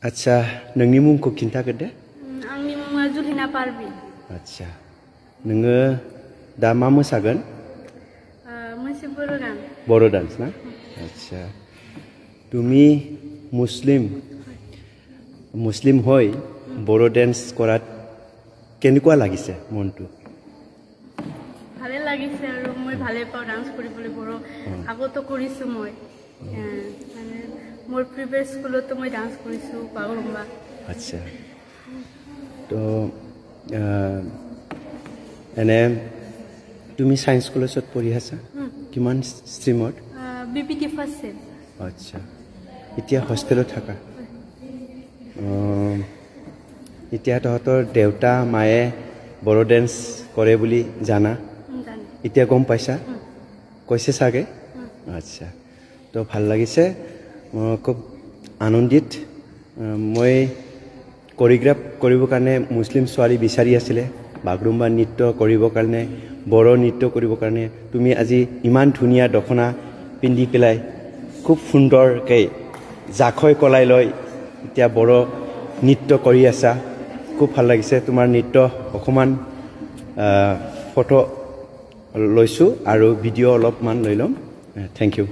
आच्छा नोंनि मुंखौ खिन्थाग्रोदो आंनि मुङा जुलिना पारबिन आच्छा नोङो दा मा मोसागोन मोनसे बर' गान বড়ো ডান্স না আচ্ছা তুমি মুসলিম হৈ বড়ো ডান্স কৰাত কেনেকুৱা লাগিছে মনটো ভালে লাগিছে আৰু মই ভালে পাওঁ ডান্স কৰিবলৈ বড়ো আগতো কৰিছো মই মানে মোৰ প্ৰিভিয়াছ স্কুলতো মই ডান্স কৰিছো বাগৰুম্বা আচ্ছা তো এনে তুমি সায়েন্স কলেজত পঢ়ি আছা কিমান ষ্ট্ৰীমত বিপিটি ফাৰ্ষ্ট ছেম আচ্ছা এতিয়া হোষ্টেলত থাকা এতিয়া তহঁতৰ দেউতা মায়ে বড়ো ডান্স কৰে বুলি জানা এতিয়া গম পাইছা কৈছে চাগে আচ্ছা তো ভাল লাগিছে খুব আনন্দিত মই কোৰিওগ্ৰাফ কৰিবৰ কাৰণে মুছলিম ছোৱালী বিচাৰি আছিলে বাগৰুম্বা নৃত্য কৰিবৰ কাৰণে বড়ো নৃত্য কৰিবৰ কাৰণে তুমি আজি ইমান ধুনীয়া দখনা পিন্ধি পেলাই খুব সুন্দৰকৈ জাখৈ কলাই লৈ এতিয়া বড়ো নৃত্য কৰি আছা খুব ভাল লাগিছে তোমাৰ নৃত্য অকমান ফটো লৈছোঁ আৰু ভিডিঅ' অলপমান লৈ ল'ম থেংক ইউ